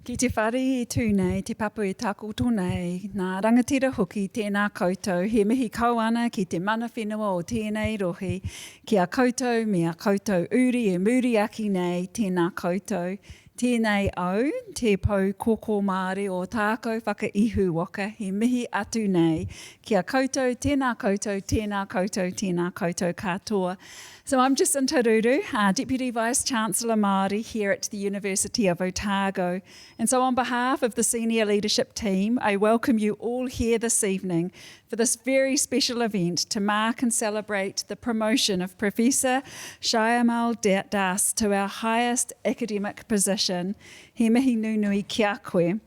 Ki te whare I tūnei, te papu I takoto nei, nā rangatira hoki tēnā koutou, he mihi kauana ki te mana whenua o tēnei rohi, ki a koutou me a koutou uri e muri aki nei tēnā koutou. Tēnei au, te pau koko Māori o tākou whakaihu waka, he mihi atu nei, ki a koutou, tēnā koutou, tēnā koutou, tēnā koutou katoa. So I'm Jacinta Ruru, Deputy Vice-Chancellor Māori here at the University of Otago. And so on behalf of the senior leadership team, I welcome you all here this evening for this very special event to mark and celebrate the promotion of Professor Shyamal Das to our highest academic position, he mihi nunui kia koe.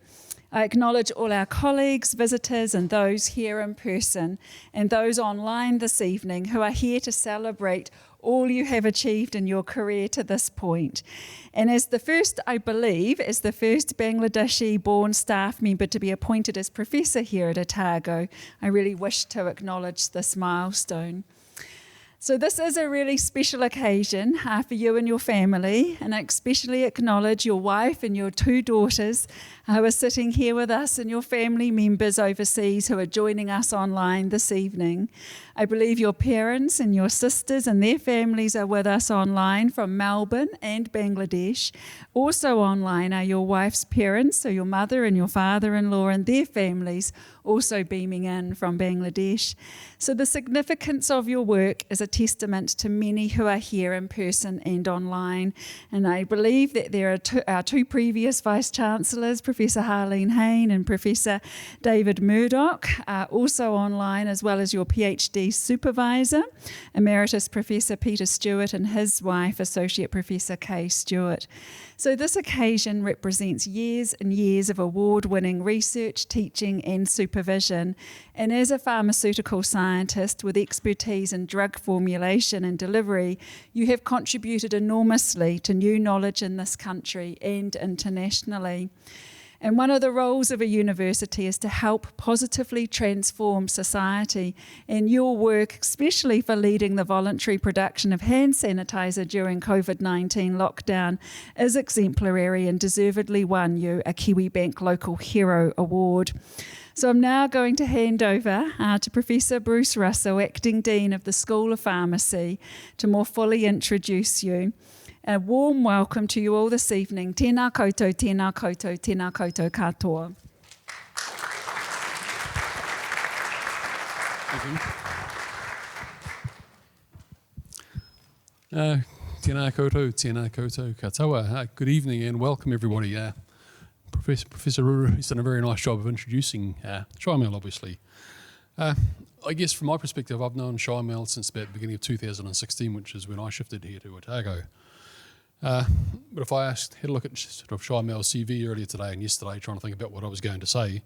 I acknowledge all our colleagues, visitors and those here in person and those online this evening who are here to celebrate all you have achieved in your career to this point. And as the first, I believe, as the first Bangladeshi-born staff member to be appointed as professor here at Otago, I really wish to acknowledge this milestone. So this is a really special occasion for you and your family, and I especially acknowledge your wife and your two daughters who are sitting here with us and your family members overseas who are joining us online this evening. I believe your parents and your sisters and their families are with us online from Melbourne and Bangladesh. Also online are your wife's parents, so your mother and your father-in-law and their families also beaming in from Bangladesh. So the significance of your work is a testament to many who are here in person and online. And I believe that there are our two previous Vice-Chancellors, Professor Harleen Hain and Professor David Murdoch, are also online, as well as your PhD supervisor, Emeritus Professor Peter Stewart, and his wife, Associate Professor Kay Stewart. So this occasion represents years and years of award-winning research, teaching and supervision. And as a pharmaceutical scientist with expertise in drug formulation and delivery, you have contributed enormously to new knowledge in this country and internationally. And one of the roles of a university is to help positively transform society. And your work, especially for leading the voluntary production of hand sanitizer during COVID-19 lockdown, is exemplary and deservedly won you a Kiwibank Local Hero Award. So I'm now going to hand over to Professor Bruce Russell, Acting Dean of the School of Pharmacy, to more fully introduce you. A warm welcome to you all this evening. Tēnā koutou, tēnā koutou, tēnā koutou katoa. Tēnā koutou katoa. Good evening and welcome everybody. Professor Ruru has done a very nice job of introducing Shyamal, obviously. I guess from my perspective, I've known Shyamal since about the beginning of 2016, which is when I shifted here to Otago. But if I had a look at sort of Shyamal's CV earlier today and yesterday, trying to think about what I was going to say,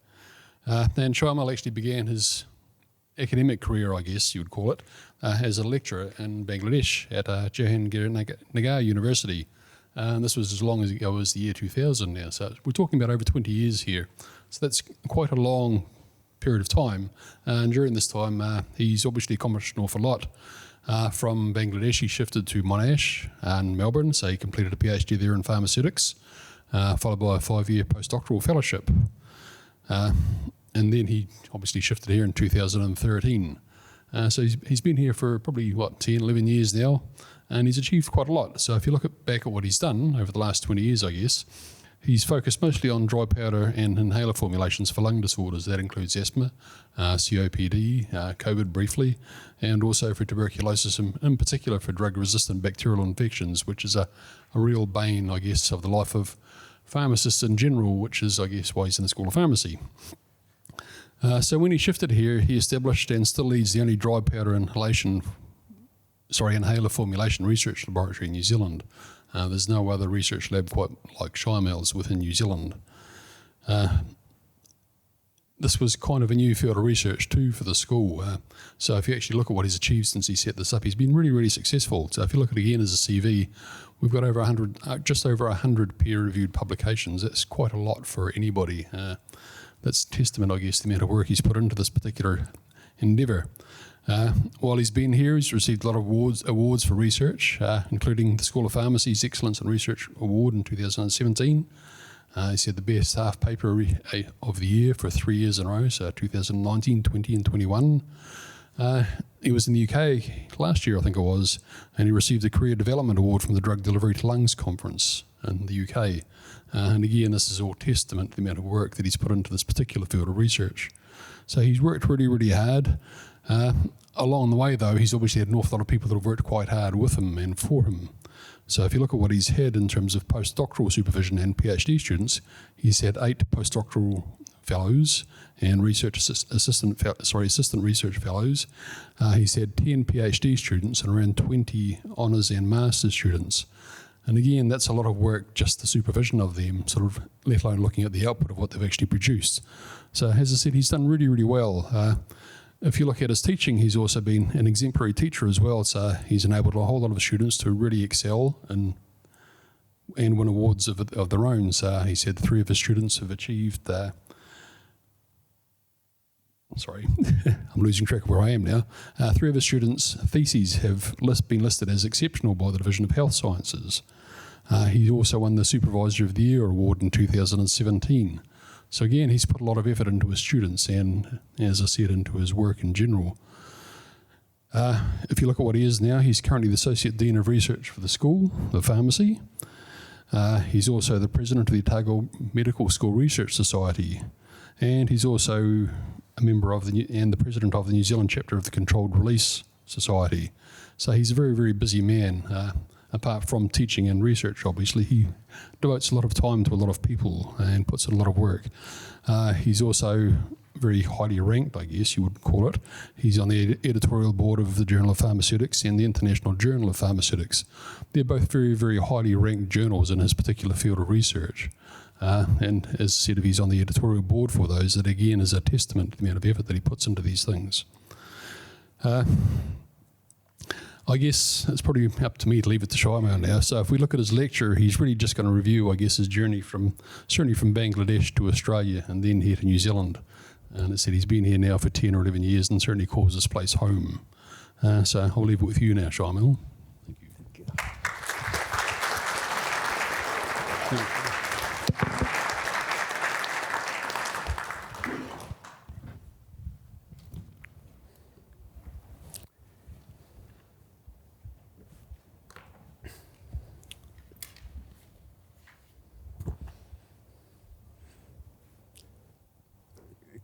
then Shyamal actually began his academic career, I guess you would call it, as a lecturer in Bangladesh at Jahangir University. And this was as long ago as the year 2000 now, so we're talking about over 20 years here. So that's quite a long period of time. And during this time, he's obviously accomplished an awful lot. From Bangladesh, he shifted to Monash in Melbourne, so he completed a PhD there in pharmaceutics, followed by a 5-year postdoctoral fellowship. And then he obviously shifted here in 2013. So he's been here for probably, 10, 11 years now, and he's achieved quite a lot. So if you look back at what he's done over the last 20 years, I guess, he's focused mostly on dry powder and inhaler formulations for lung disorders. That includes asthma, COPD, COVID briefly, and also for tuberculosis, in particular for drug-resistant bacterial infections, which is a real bane, I guess, of the life of pharmacists in general, which is, I guess, why he's in the School of Pharmacy. So when he shifted here, he established and still leads the only dry powder inhaler formulation research laboratory in New Zealand. There's no other research lab quite like Shyamal's within New Zealand. This was kind of a new field of research too for the school. So if you actually look at what he's achieved since he set this up, he's been really, really successful. So if you look at it again as a CV, we've got over 100, just over 100 peer-reviewed publications. That's quite a lot for anybody. That's testament, I guess, to the amount of work he's put into this particular endeavour. While he's been here, he's received a lot of awards for research, including the School of Pharmacy's Excellence in Research Award in 2017, He said the best half paper of the year for 3 years in a row, so 2019, 20 and 21. He was in the UK last year, I think it was, and he received a Career Development Award from the Drug Delivery to Lungs Conference in the UK. And again, this is all testament to the amount of work that he's put into this particular field of research. So he's worked really, really hard. Along the way, though, he's obviously had an awful lot of people that have worked quite hard with him and for him. So if you look at what he's had in terms of postdoctoral supervision and PhD students, he's had 8 postdoctoral fellows and assistant research fellows. He's had 10 PhD students and around 20 honours and master's students. And again, that's a lot of work, just the supervision of them, sort of, let alone looking at the output of what they've actually produced. So as I said, he's done really, really well. If you look at his teaching, he's also been an exemplary teacher as well. So he's enabled a whole lot of students to really excel and win awards of their own. So he said 3 of his students have achieved, I'm losing track of where I am now. 3 of his students' theses have been listed as exceptional by the Division of Health Sciences. He also won the Supervisor of the Year award in 2017. So again, he's put a lot of effort into his students and, as I said, into his work in general. If you look at what he is now, he's currently the Associate Dean of Research for the School of Pharmacy. He's also the President of the Otago Medical School Research Society. And he's also a member of and the President of the New Zealand chapter of the Controlled Release Society. So he's a very, very busy man. Apart from teaching and research, obviously, he devotes a lot of time to a lot of people and puts in a lot of work. He's also very highly ranked, I guess you would call it. He's on the editorial board of the Journal of Pharmaceutics and the International Journal of Pharmaceutics. They're both very, very highly ranked journals in his particular field of research. And as I said, if he's on the editorial board for those, that again is a testament to the amount of effort that he puts into these things. I guess it's probably up to me to leave it to Shyamal now. So if we look at his lecture, he's really just going to review, I guess, his journey certainly from Bangladesh to Australia and then here to New Zealand. And it said he's been here now for 10 or 11 years and certainly calls this place home. So I'll leave it with you now, Shyamal. Thank you. Thank you.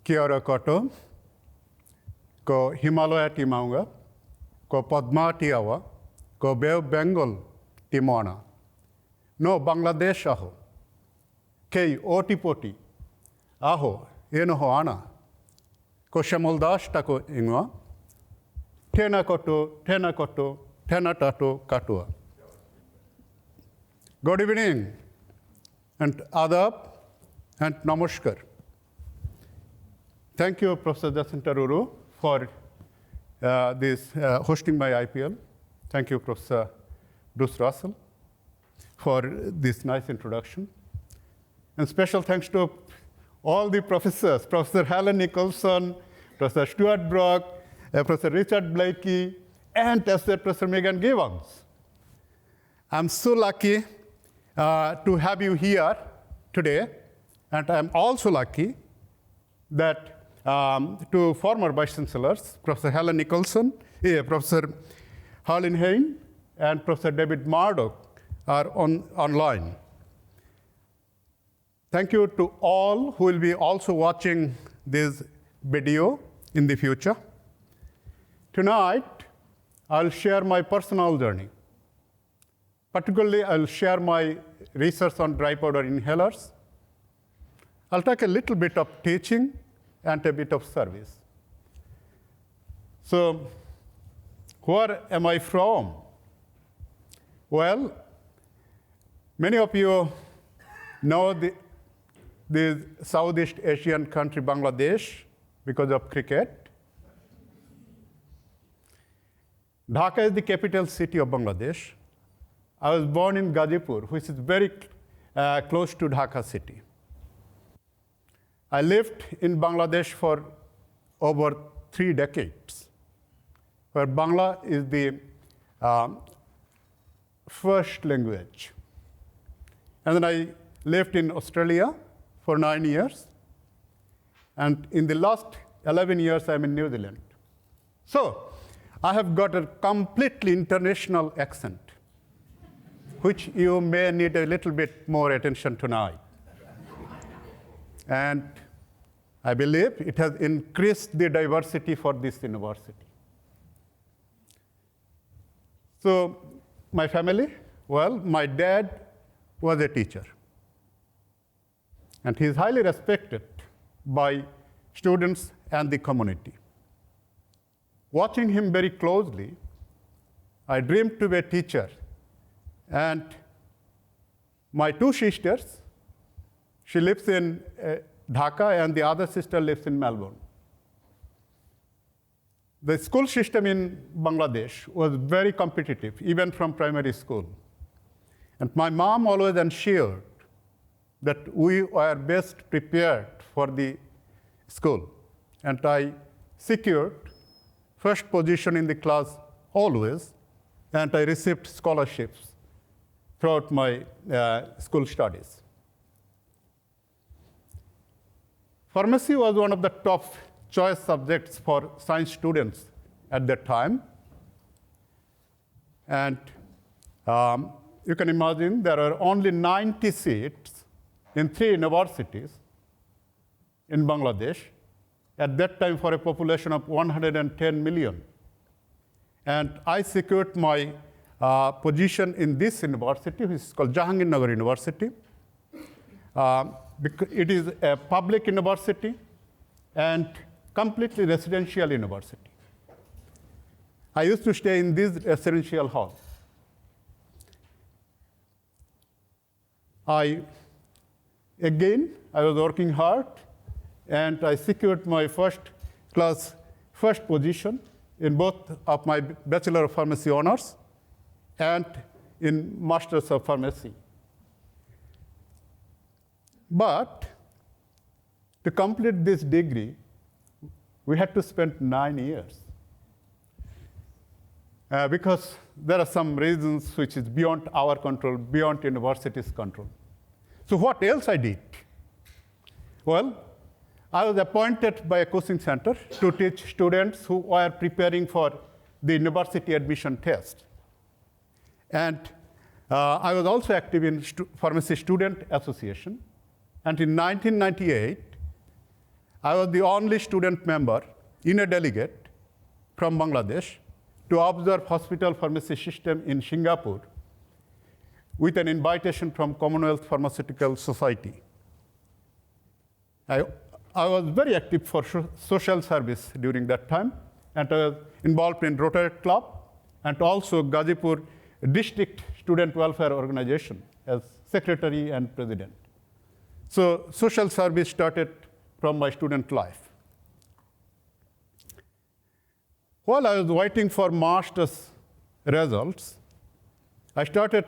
Kia ora koutou, ko Himalaya ti maunga, ko Padma ti awa, ko Bay of Bengal ti moana. No Bangladesh aho, kei oti poti, aho eno ho ana, ko Shyamal dash tako ingwa, tena koto, tena tato katua. Good evening, and adab, and namaskar. Thank you, Professor Jacinta Ruru, for hosting my IPL. Thank you, Professor Bruce Russell, for this nice introduction. And special thanks to all the professors, Professor Helen Nicholson, Professor Stuart Brock, Professor Richard Blakey, and Professor Megan Givens. I'm so lucky to have you here today, and I'm also lucky that two former Vice Chancellors, Professor Helen Nicholson, Professor Harlan Hain, and Professor David Murdoch are online. Thank you to all who will be also watching this video in the future. Tonight, I'll share my personal journey. Particularly, I'll share my research on dry powder inhalers. I'll talk a little bit of teaching and a bit of service. So, where am I from? Well, many of you know the Southeast Asian country Bangladesh because of cricket. Dhaka is the capital city of Bangladesh. I was born in Gazipur, which is very close to Dhaka city. I lived in Bangladesh for over 3 decades, where Bangla is the first language. And then lived in Australia for 9 years. And in the last 11 years, I'm in New Zealand. So I have got a completely international accent, which you may need a little bit more attention tonight. And I believe it has increased the diversity for this university. So my family, well, my dad was a teacher. And he's highly respected by students and the community. Watching him very closely, I dreamed to be a teacher. And my two sisters, she lives in Dhaka, and the other sister lives in Melbourne. The school system in Bangladesh was very competitive, even from primary school. And my mom always ensured that we were best prepared for the school. And I secured first position in the class always, and I received scholarships throughout my school studies. Pharmacy was one of the top choice subjects for science students at that time. And you can imagine there are only 90 seats in 3 universities in Bangladesh, at that time for a population of 110 million. And I secured my position in this university, which is called Jahangirnagar University. It is a public university and completely residential university. I used to stay in this residential hall. I was working hard, and I secured my first position in both of my Bachelor of Pharmacy honors and in Masters of Pharmacy. But to complete this degree, we had to spend 9 years. Because there are some reasons which is beyond our control, beyond university's control. So what else I did? Well, I was appointed by a coaching center to teach students who were preparing for the university admission test. And I was also active in Pharmacy Student Association. And in 1998, I was the only student member in a delegate from Bangladesh to observe hospital pharmacy system in Singapore with an invitation from Commonwealth Pharmaceutical Society. I was very active for social service during that time, and I was involved in Rotary Club and also Gazipur District Student Welfare Organization as secretary and president. So social service started from my student life. While I was waiting for master's results, I started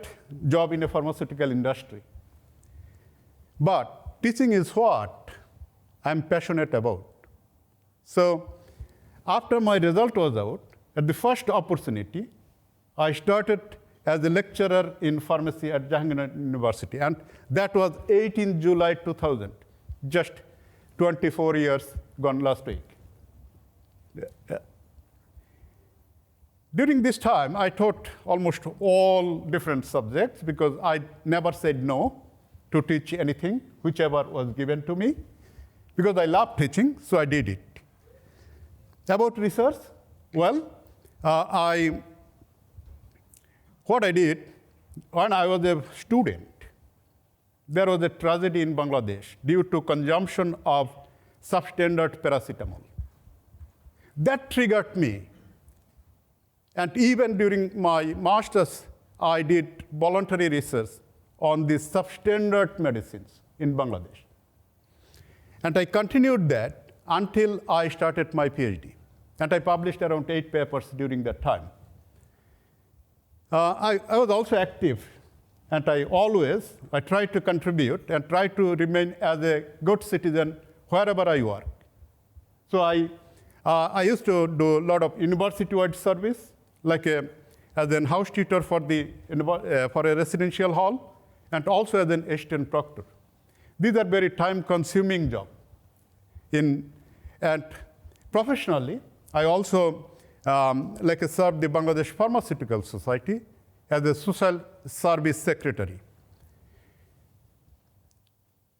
job in the pharmaceutical industry. But teaching is what I'm passionate about. So after my result was out, at the first opportunity, I started as a lecturer in pharmacy at Jahangirnagar University. And that was 18 July 2000, just 24 years gone last week. During this time, I taught almost all different subjects because I never said no to teach anything, whichever was given to me, because I love teaching, so I did it. About research, well, what I did, when I was a student, there was a tragedy in Bangladesh due to consumption of substandard paracetamol. That triggered me. And even during my master's, I did voluntary research on the substandard medicines in Bangladesh. And I continued that until I started my PhD. And I published around 8 papers during that time. I was also active, and I tried to contribute and try to remain as a good citizen wherever I work. So I used to do a lot of university-wide service, like as a house tutor for a residential hall, and also as an assistant proctor. These are very time-consuming jobs. And professionally, I also served the Bangladesh Pharmaceutical Society as a social service secretary.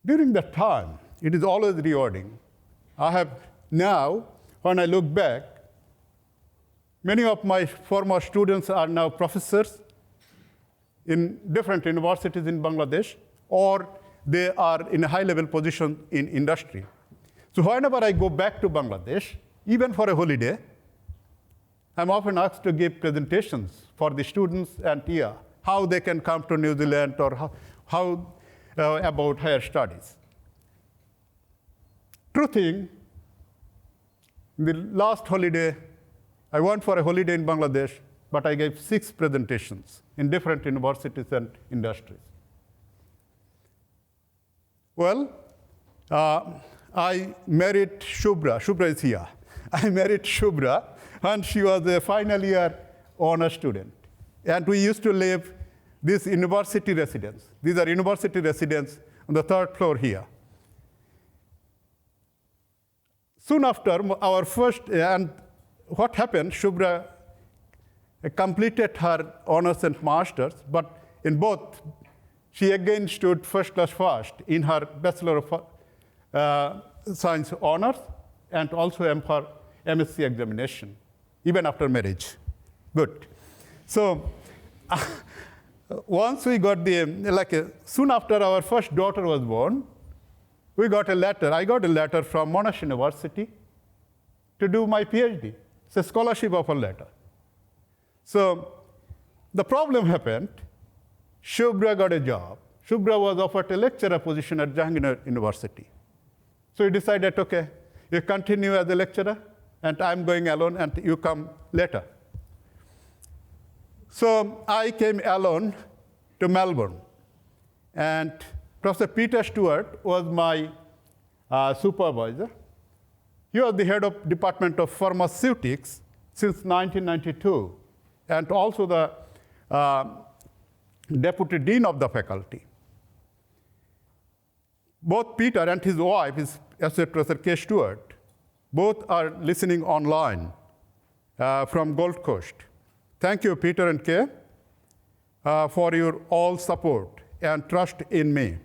During that time, it is always rewarding. I have now, when I look back, many of my former students are now professors in different universities in Bangladesh, or they are in a high-level position in industry. So whenever I go back to Bangladesh, even for a holiday, I'm often asked to give presentations for the students and how they can come to New Zealand or how about higher studies. True thing, the last holiday, I went for a holiday in Bangladesh, but I gave 6 presentations in different universities and industries. Well, I married Shubhra. Shubhra is here. I married Shubhra, and she was a final year honor student. And we used to live this university residence. These are university residents on the 3rd floor here. Soon after our first, and what happened, Shubhra completed her honors and masters, but in both, she again stood first class first in her Bachelor of Science honors and also her MSc examination, even after marriage. Good. So once we got soon after our first daughter was born, we got a letter. I got a letter from Monash University to do my PhD. It's a scholarship offer letter. So the problem happened. Shubhra got a job. Shubhra was offered a lecturer position at Jahangir University. So he decided, okay, you continue as a lecturer, and I'm going alone, and you come later. So I came alone to Melbourne, and Professor Peter Stewart was my supervisor. He was the head of Department of Pharmaceutics since 1992, and also the deputy dean of the faculty. Both Peter and his wife, his Associate Professor K. Stewart, both are listening online from Gold Coast. Thank you, Peter and Kay, for your all support and trust in me.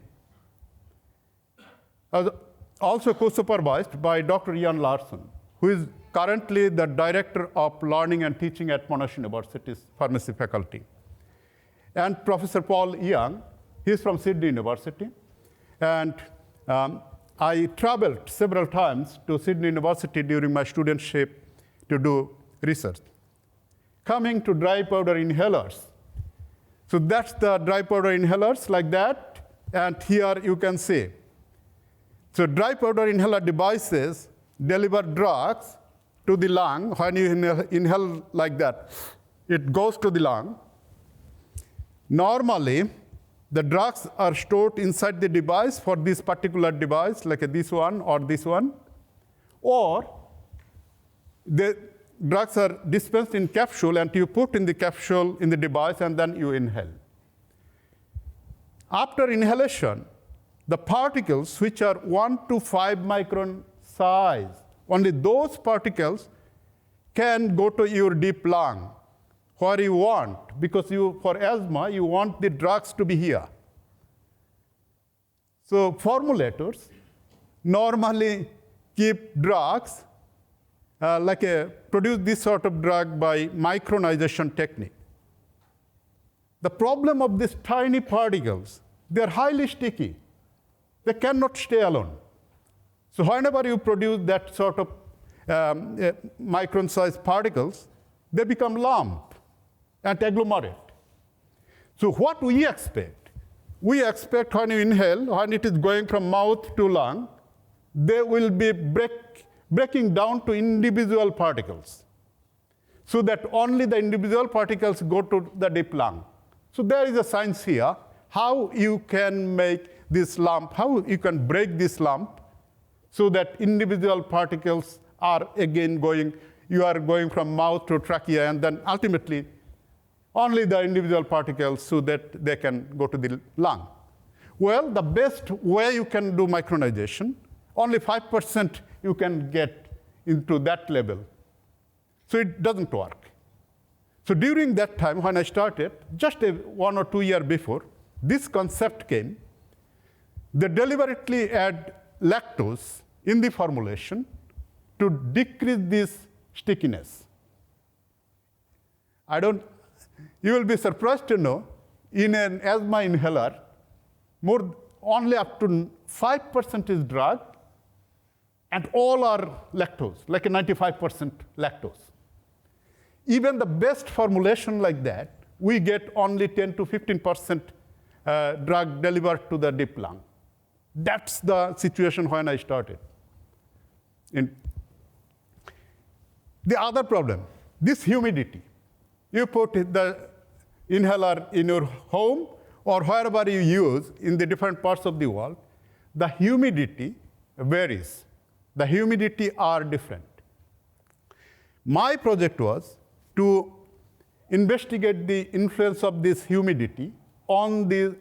I was also co-supervised by Dr. Ian Larson, who is currently the Director of Learning and Teaching at Monash University's Pharmacy faculty. And Professor Paul Young, he's from Sydney University. And I traveled several times to Sydney University during my studentship to do research. Coming to dry powder inhalers. So that's the dry powder inhalers like that. And here you can see. So dry powder inhaler devices deliver drugs to the lung. When you inhale like that, it goes to the lung. Normally, the drugs are stored inside the device for this particular device, like this one or this one. Or the drugs are dispensed in capsule, and you put in the capsule in the device, and then you inhale. After inhalation, the particles, which are 1 to 5 micron size, only those particles can go to your deep lung, where you want, because for asthma, you want the drugs to be here. So formulators normally keep drugs produce this sort of drug by micronization technique. The problem of these tiny particles, they're highly sticky. They cannot stay alone. So whenever you produce that sort of micron-sized particles, they become lump and agglomerate. So what we expect? We expect when you inhale, when it is going from mouth to lung, they will be breaking down to individual particles, so that only the individual particles go to the deep lung. So there is a science here, how you can make this lump, how you can break this lump, so that individual particles are again going, you are going from mouth to trachea, and then ultimately only the individual particles so that they can go to the lung. Well, the best way you can do micronization, only 5% you can get into that level. So it doesn't work. So during that time when I started, just 1 or 2 years before, this concept came. They deliberately add lactose in the formulation to decrease this stickiness. You will be surprised to know, in an asthma inhaler, only up to 5% is drug, and all are lactose, like a 95% lactose. Even the best formulation like that, we get only 10 to 15% drug delivered to the deep lung. That's the situation when I started. The other problem, this humidity. You put the inhaler in your home or wherever you use in the different parts of the world, the humidity varies. The humidity are different. My project was to investigate the influence of this humidity on the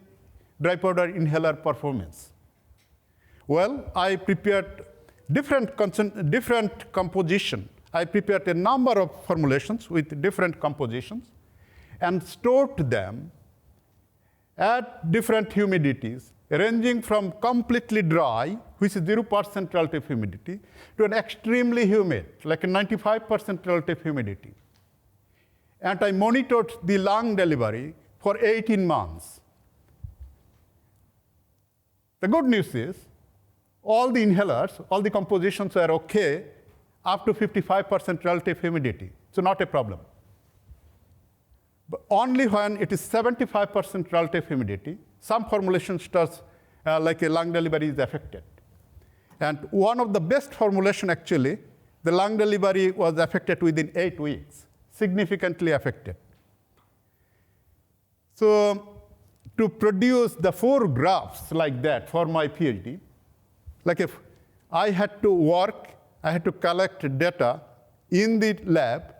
dry powder inhaler performance. Well, I prepared different composition. I prepared a number of formulations with different compositions and stored them at different humidities, ranging from completely dry, which is 0% relative humidity, to an extremely humid, like a 95% relative humidity. And I monitored the lung delivery for 18 months. The good news is, all the inhalers, all the compositions were okay up to 55% relative humidity, so not a problem. But only when it is 75% relative humidity, some formulation starts like a lung delivery is affected. And one of the best formulation actually, the lung delivery was affected within 8 weeks, significantly affected. So to produce the 4 graphs like that for my PhD, like if I had to collect data in the lab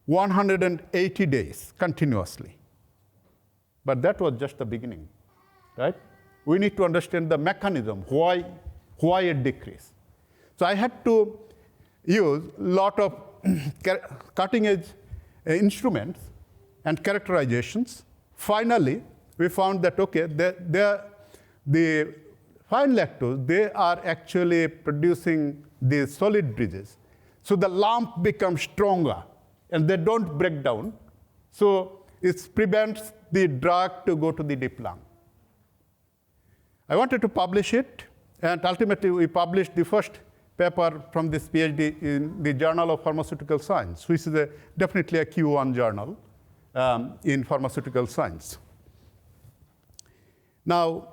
180 days continuously. But that was just the beginning, right? We need to understand the mechanism, why it decreased. So I had to use a lot of cutting-edge instruments and characterizations. Finally, we found that, okay, the fine lactose, they are actually producing these solid bridges. So the lump becomes stronger, and they don't break down. So it prevents the drug to go to the deep lung. I wanted to publish it, and ultimately we published the first paper from this PhD in the Journal of Pharmaceutical Science, which is definitely a Q1 journal in pharmaceutical science. Now,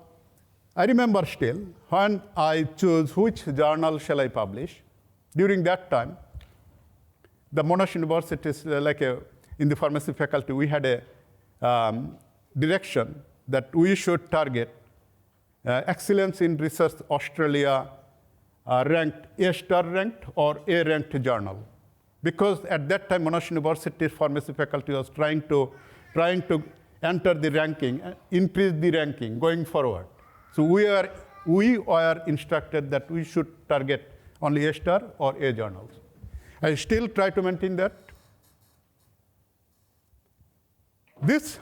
I remember still, when I chose which journal shall I publish, during that time, the Monash University is in the pharmacy faculty, we had a direction that we should target Excellence in Research Australia ranked A-star ranked or A-ranked journal. Because at that time, Monash University pharmacy faculty was trying to enter the ranking, increase the ranking going forward. So we were instructed that we should target only A-star or A journals. I still try to maintain that. This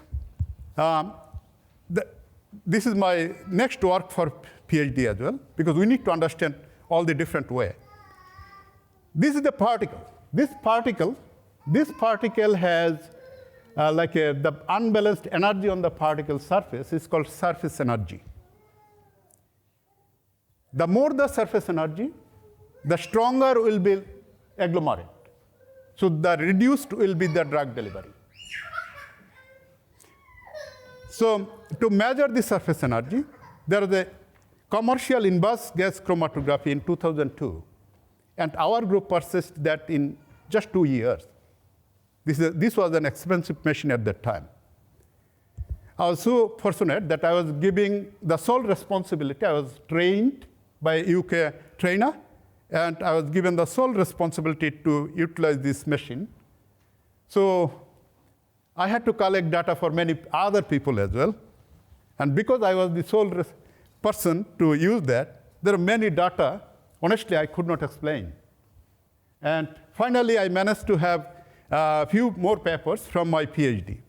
is my next work for PhD as well, because we need to understand all the different ways. This is the particle. This particle has the unbalanced energy on the particle surface is called surface energy. The more the surface energy, the stronger will be agglomerate. So the reduced will be the drug delivery. So to measure the surface energy, there was a commercial inverse gas chromatography in 2002. And our group purchased that in just 2 years. This was an expensive machine at that time. I was so fortunate that I was giving the sole responsibility. I was trained by a UK trainer, and I was given the sole responsibility to utilize this machine. So I had to collect data for many other people as well. And because I was the sole person to use that, there are many data, honestly, I could not explain. And finally, I managed to have a few more papers from my PhD.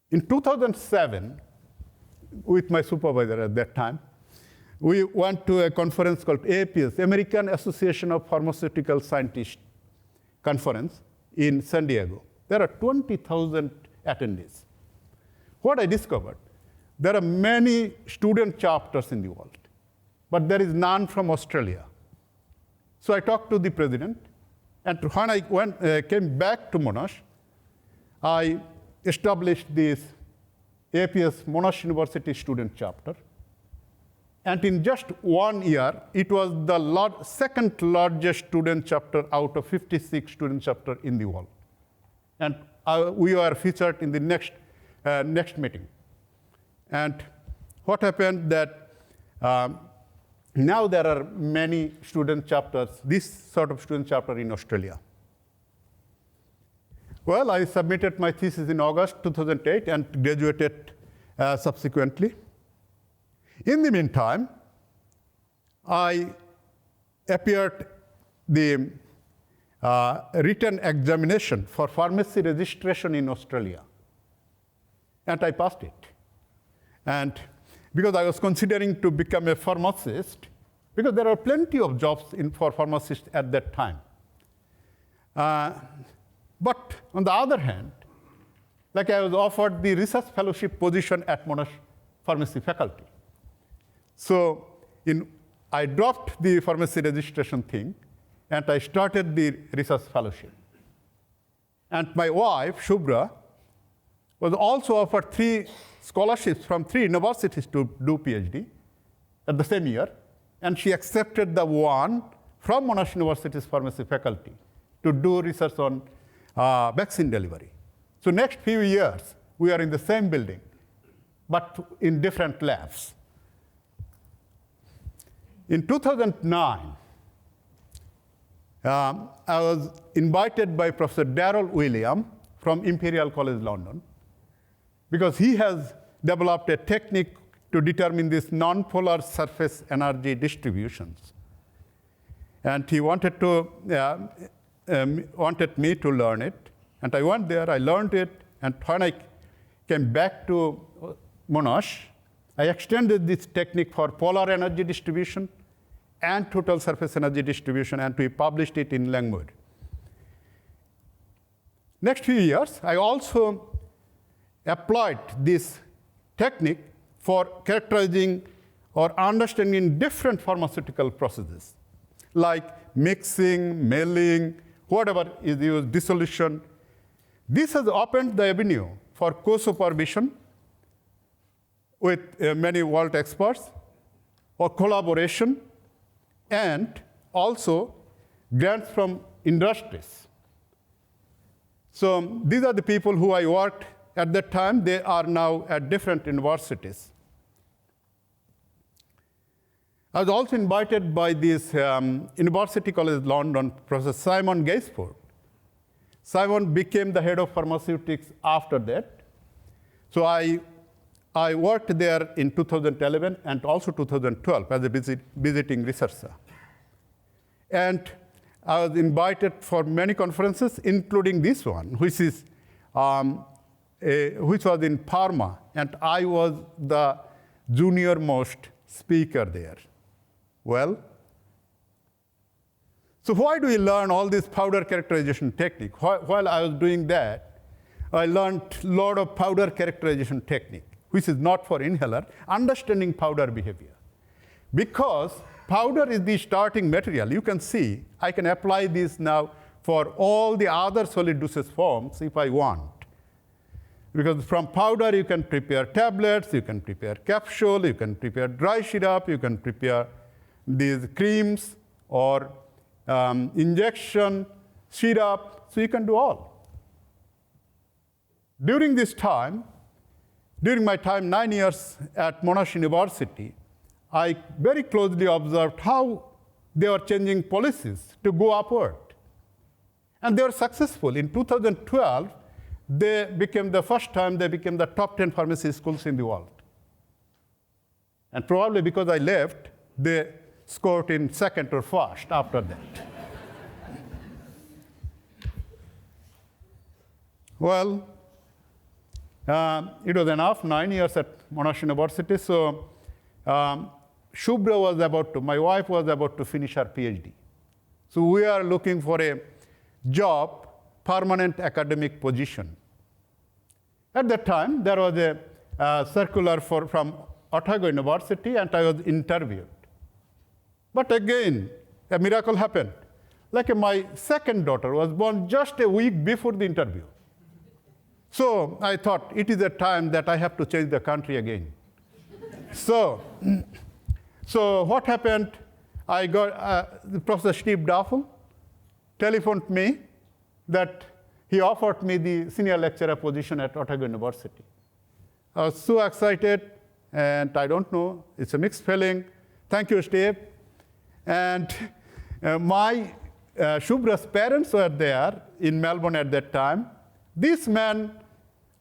In 2007, with my supervisor at that time, we went to a conference called AAPS, American Association of Pharmaceutical Scientists conference in San Diego. There are 20,000 attendees. What I discovered, there are many student chapters in the world, but there is none from Australia. So I talked to the president, and when I came back to Monash, I established this APS Monash University student chapter. And in just 1 year, it was the second largest student chapter out of 56 student chapters in the world. And we were featured in the next meeting. And what happened that now there are many student chapters, this sort of student chapter in Australia. Well, I submitted my thesis in August 2008 and graduated subsequently. In the meantime, I appeared the written examination for pharmacy registration in Australia, and I passed it. And because I was considering to become a pharmacist, because there are plenty of jobs for pharmacists at that time. But on the other hand, like I was offered the research fellowship position at Monash Pharmacy faculty. So I dropped the pharmacy registration thing, and I started the research fellowship. And my wife, Shubhra, was also offered 3 scholarships from 3 universities to do PhD at the same year, and she accepted the one from Monash University's pharmacy faculty to do research on vaccine delivery. So next few years, we are in the same building, but in different labs. In 2009, I was invited by Professor Darrell William from Imperial College London, because he has developed a technique to determine these non-polar surface energy distributions. And he wanted me to learn it. And I went there, I learned it, and when I came back to Monash, I extended this technique for polar energy distribution and total surface energy distribution, and we published it in Langmuir. Next few years, I also applied this technique for characterizing or understanding different pharmaceutical processes, like mixing, mailing, whatever is used, dissolution. This has opened the avenue for co-supervision with many world experts, or collaboration, and also grants from industries. So these are the people who I worked at that time. They are now at different universities. I was also invited by this University College London, Professor Simon Gaisford. Simon became the head of pharmaceutics after that. So I worked there in 2011 and also 2012 as a visiting researcher. And I was invited for many conferences, including this one, which was in Parma, and I was the junior-most speaker there. Well, so why do we learn all this powder characterization technique? While I was doing that, I learned a lot of powder characterization technique, which is not for inhaler, understanding powder behavior. Because powder is the starting material. You can see, I can apply this now for all the other solid dosage forms if I want. Because from powder, you can prepare tablets, you can prepare capsule, you can prepare dry syrup, you can prepare these creams or injection, syrup, so you can do all. During this time, during my time 9 years at Monash University, I very closely observed how they were changing policies to go upward. And they were successful. In 2012, they became the first time they became the top 10 pharmacy schools in the world. And probably because I left, they scored in second or first after that. Well, it was enough, 9 years at Monash University. So Shubhra was my wife was about to finish her PhD. So we are looking for a job, permanent academic position. At that time, there was a circular from Otago University, and I was interviewed. But again, a miracle happened. Like my second daughter was born just a week before the interview. So I thought, it is a time that I have to change the country again. So what happened, I got Professor Steve Duffel telephoned me that he offered me the senior lecturer position at Otago University. I was so excited, and I don't know, it's a mixed feeling. Thank you, Steve. And my Shubhra's parents were there in Melbourne at that time. This man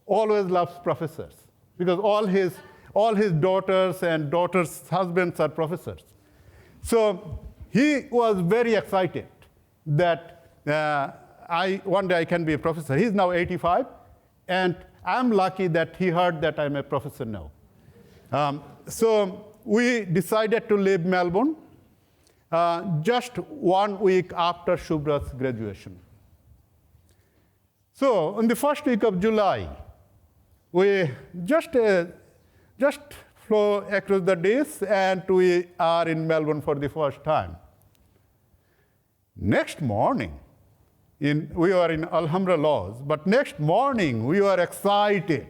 always loves professors because all his daughters and daughters' husbands are professors. So he was very excited that one day I can be a professor. He's now 85, and I'm lucky that he heard that I'm a professor now. So we decided to leave Melbourne just 1 week after Shubhra's graduation. So in the first week of July, we just flew across the days, and we are in Melbourne for the first time. Next morning, we were in Alhambra Lodge, but next morning we were excited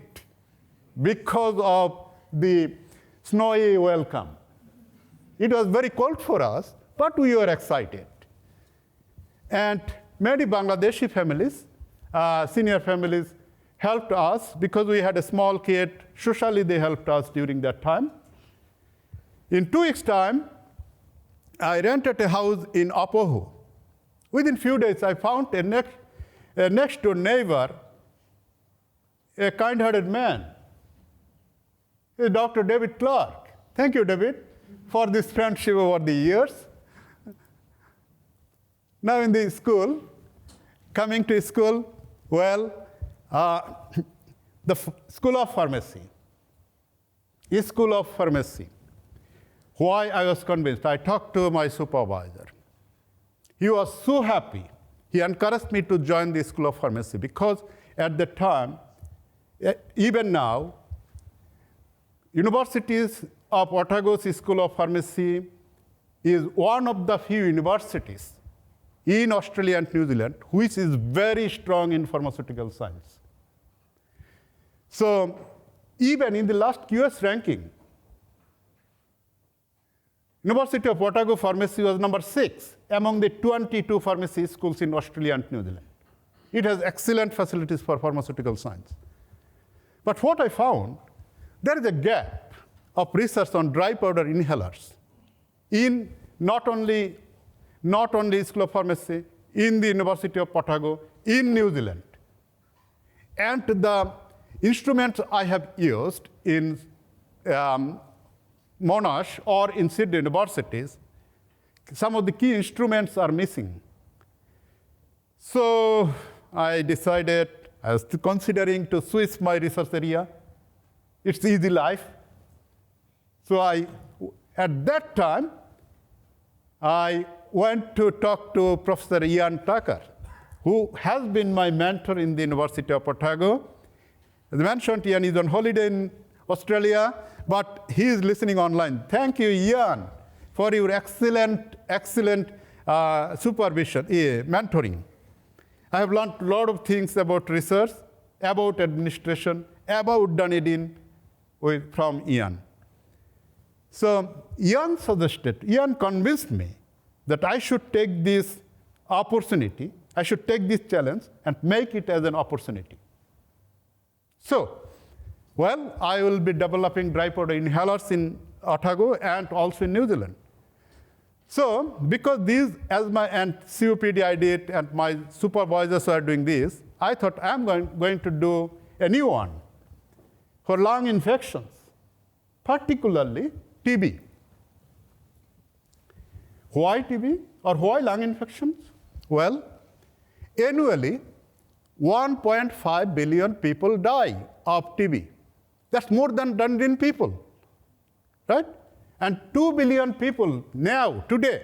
because of the snowy welcome. It was very cold for us, but we were excited. And many Bangladeshi families, senior families, helped us because we had a small kid. Socially, they helped us during that time. In 2 weeks' time, I rented a house in Apoho. Within a few days, I found a next-door neighbor, a kind-hearted man. He's Dr. David Clark. Thank you, David, for this friendship over the years. Now in the school, coming to school, well, the School of Pharmacy. School of Pharmacy. Why I was convinced? I talked to my supervisor. He was so happy. He encouraged me to join the School of Pharmacy because at the time, even now, Universities of Otago's School of Pharmacy is one of the few universities in Australia and New Zealand which is very strong in pharmaceutical science. So even in the last QS ranking, University of Otago Pharmacy was number 6 among the 22 pharmacy schools in Australia and New Zealand. It has excellent facilities for pharmaceutical science. But what I found, there is a gap of research on dry powder inhalers in not only School of Pharmacy, in the University of Otago, in New Zealand. And the instruments I have used in Monash or in Sydney universities, some of the key instruments are missing. So I decided, I was considering to switch my research area. It's easy life. So at that time, I went to talk to Professor Ian Tucker, who has been my mentor in the University of Otago. As mentioned, Ian is on holiday in Australia, but he is listening online. Thank you, Ian, for your excellent supervision, mentoring. I have learned a lot of things about research, about administration, about Dunedin from Ian. So Ian convinced me that I should take this opportunity, I should take this challenge and make it as an opportunity. So, well, I will be developing dry powder inhalers in Otago and also in New Zealand. So because these asthma and COPD I did, and my supervisors were doing this, I thought I'm going to do a new one for lung infections, particularly TB. Why TB or why lung infections? Well, annually, 1.5 billion people die of TB. That's more than 1 billion people, right? And 2 billion people now, today,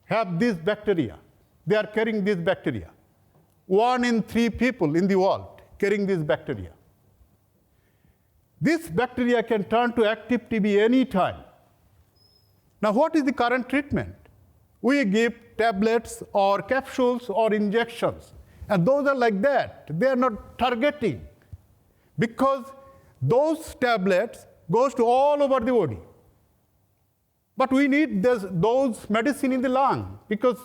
have this bacteria. They are carrying this bacteria. 1 in 3 people in the world carrying this bacteria. This bacteria can turn to active TB anytime. Now, what is the current treatment? We give tablets or capsules or injections. And those are like that. They are not targeting, because those tablets goes to all over the body. But we need those medicine in the lung, because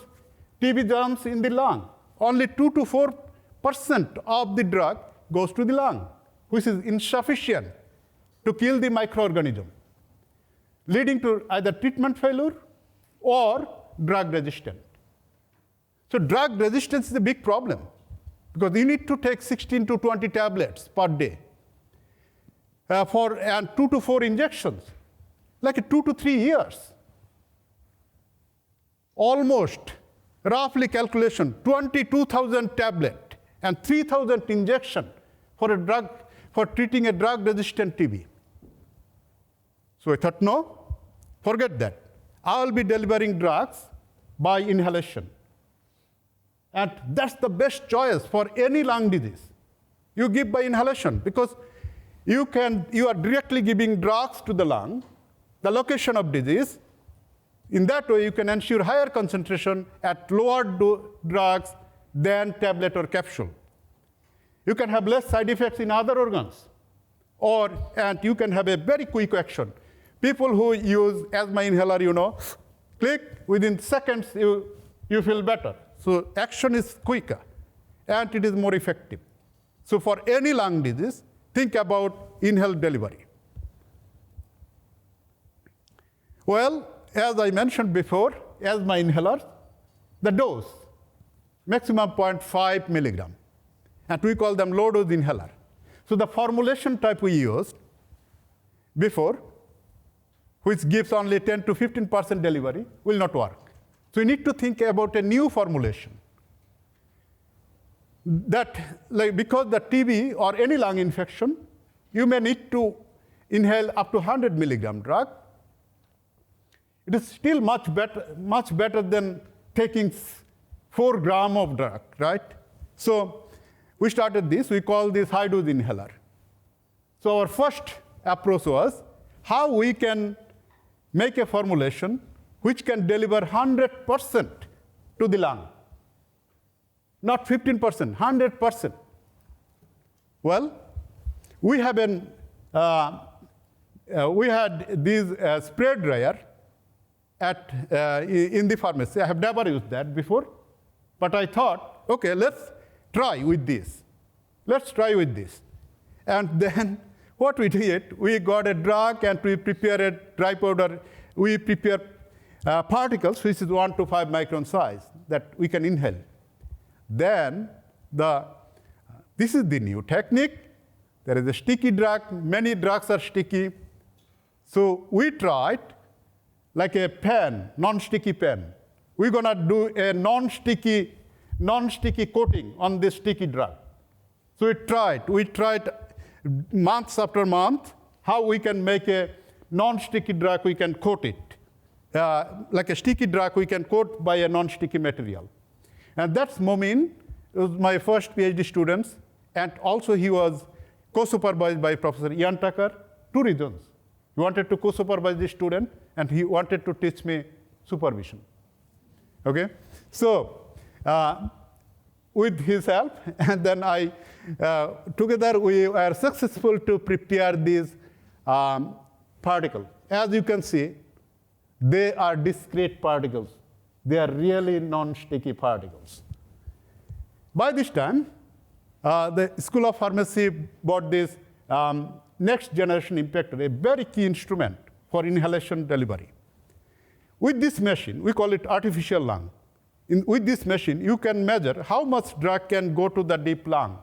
TB germs in the lung. Only 2 to 4% of the drug goes to the lung, which is insufficient to kill the microorganism, leading to either treatment failure or drug resistance. So drug resistance is a big problem, because you need to take 16 to 20 tablets per day and 2 to 4 injections, like 2 to 3 years. Almost, roughly calculation, 22,000 tablet and 3,000 injection for treating a drug-resistant TB. So I thought, no, forget that. I will be delivering drugs by inhalation. And that's the best choice for any lung disease. You give by inhalation, because you are directly giving drugs to the lung, the location of disease. In that way, you can ensure higher concentration at lower drugs than tablet or capsule. You can have less side effects in other organs, and you can have a very quick action. People who use asthma inhaler, click, within seconds you feel better. So action is quicker, and it is more effective. So for any lung disease, think about inhaled delivery. Well, as I mentioned before, asthma inhalers, the dose, maximum 0.5 milligram. And we call them low-dose inhaler. So the formulation type we used before, which gives only 10 to 15% delivery, will not work. So you need to think about a new formulation. That, because the TB or any lung infection, you may need to inhale up to 100 milligram drug. It is still much better than taking 4 grams of drug, right? So we started this. We call this high-dose inhaler. So our first approach was how we can make a formulation which can deliver 100% to the lung. Not 15%, 100%. Well, we had this spray dryer in the pharmacy. I have never used that before, but I thought, okay, let's try with this. Let's try with this. And then what we did, we got a drug and we prepared a dry powder. We prepare particles, which is 1 to 5 micron size, that we can inhale. Then this is the new technique. There is a sticky drug. Many drugs are sticky. So we tried like a pen, non-sticky pen. We're going to do a non-sticky coating on this sticky drug. So we tried months after month how we can make a non-sticky drug, we can coat it. Like a sticky drug, we can coat by a non-sticky material. And that's Momin, was my first PhD student, and also he was co-supervised by Professor Ian Tucker. 2 reasons. He wanted to co-supervise this student, and he wanted to teach me supervision. Okay? So with his help, and then together we were successful to prepare these particles. As you can see, they are discrete particles. They are really non-sticky particles. By this time, the School of Pharmacy bought this next generation impactor, a very key instrument for inhalation delivery. With this machine, we call it artificial lung. With this machine, you can measure how much drug can go to the deep lung.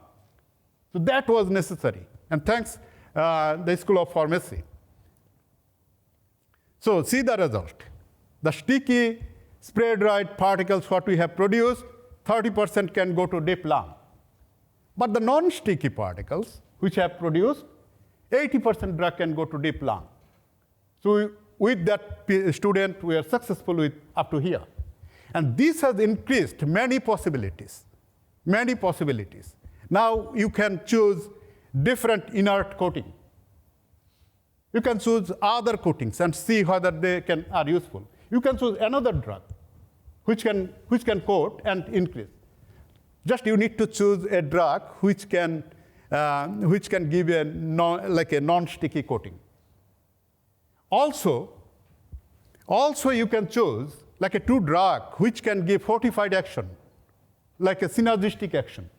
So that was necessary. And thanks the School of Pharmacy. So see the result. The sticky spray-dried particles what we have produced, 30% can go to deep lung. But the non-sticky particles which have produced, 80% drug can go to deep lung. So with that student, we are successful with up to here. And this has increased many possibilities, many possibilities. Now you can choose different inert coating. You can choose other coatings and see whether they are useful. You can choose another drug which can coat and increase. Just you need to choose a drug which can give a non-sticky coating. Also you can choose like a two drug which can give fortified action, like a synergistic action.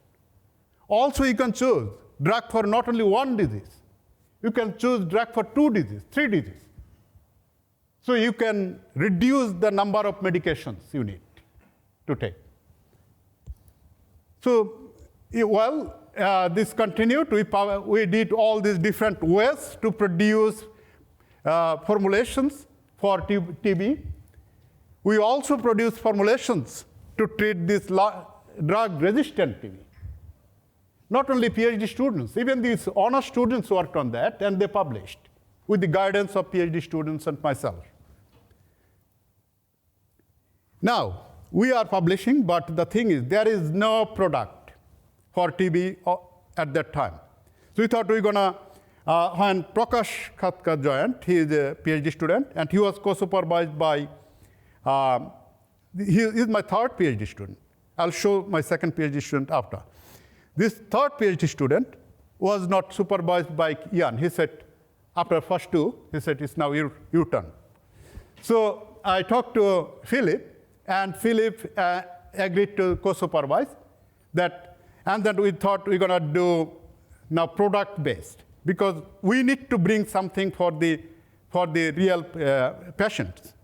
Also you can choose drug for not only one disease. You can choose drug for 2 diseases, 3 diseases. So you can reduce the number of medications you need to take. So, this continued. We did all these different ways to produce formulations for TB. We also produced formulations to treat this drug-resistant TB. Not only PhD students, even these honor students worked on that, and they published with the guidance of PhD students and myself. Now, we are publishing, but the thing is, there is no product for TB at that time. So we thought we were going to, when Prakash Khatkar joined, he is a PhD student, and he was co-supervised by, he is my 3rd PhD student. I'll show my 2nd PhD student after. This 3rd PhD student was not supervised by Ian. He said, after first 2, he said, it's now your turn. So I talked to Philip, and Philip agreed to co-supervise that, and then we thought we're going to do now product-based, because we need to bring something for the real patients.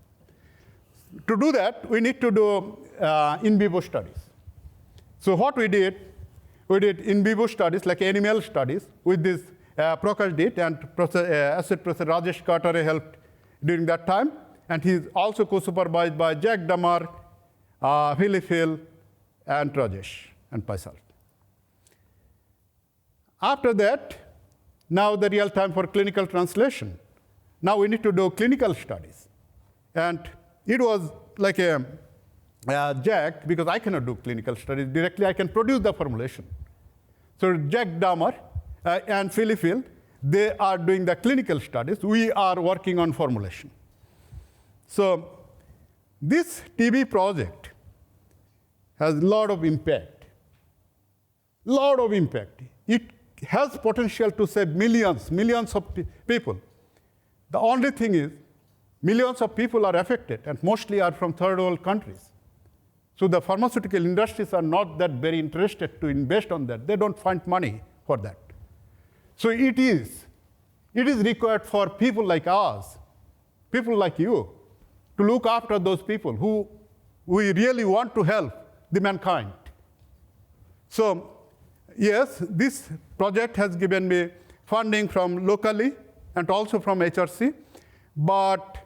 To do that, we need to do in vivo studies. So what we did in vivo studies, like animal studies, with this Prakash did, and Associate Professor Rajesh Katare helped during that time. And he's also co-supervised by Jack Damar, Philip Hill, and Rajesh, and myself. After that, now the real time for clinical translation. Now we need to do clinical studies. And it was like a Jack, because I cannot do clinical studies directly, I can produce the formulation. So Jack Damar and Philip Hill, they are doing the clinical studies. We are working on formulation. So this TB project has a lot of impact. It has potential to save millions of people. The only thing is, millions of people are affected, and mostly are from 3rd world countries. So the pharmaceutical industries are not that very interested to invest on that. They don't find money for that. So it is required for people like us, people like you, to look after those people who we really want to help the mankind. So yes, this project has given me funding from locally and also from HRC, but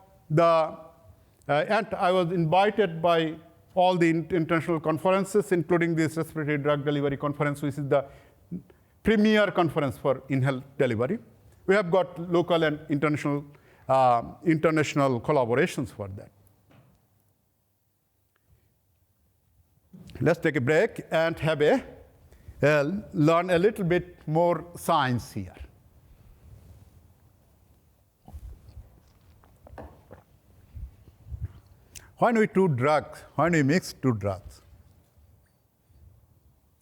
and I was invited by all the international conferences, including this respiratory drug delivery conference, which is the premier conference for inhaled delivery. We have got local and international collaborations for that. Let's take a break and have learn a little bit more science here. When we mix 2 drugs,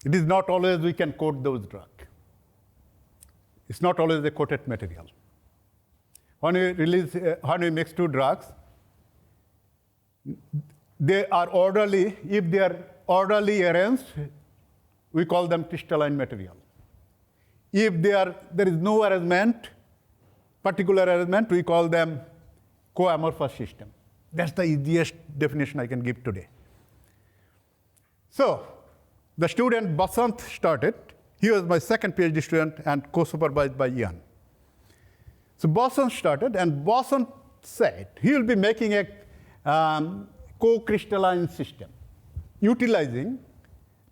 it is not always we can coat those drugs. It's not always a coated material. When we mix 2 drugs, they are orderly. If they are orderly arranged, we call them crystalline material. If there is no arrangement, particular arrangement, we call them coamorphous system. That's the easiest definition I can give today. So the student Basant started. He was my second PhD student and co-supervised by Ian. So Basant started, and Basant said he will be making a co-crystalline system utilizing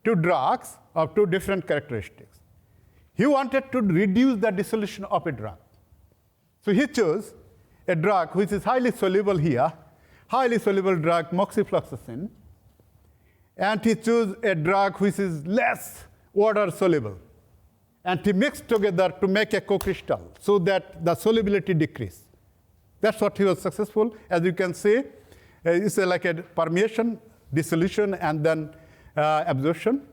two drugs of two different characteristics. He wanted to reduce the dissolution of a drug. So he chose a drug which is highly soluble here, highly soluble drug moxifloxacin, and he chose a drug which is less water soluble. And he mixed together to make a co-crystal so that the solubility decreased. That's what he was successful. As you can see, it's like a permeation, dissolution, and then absorption.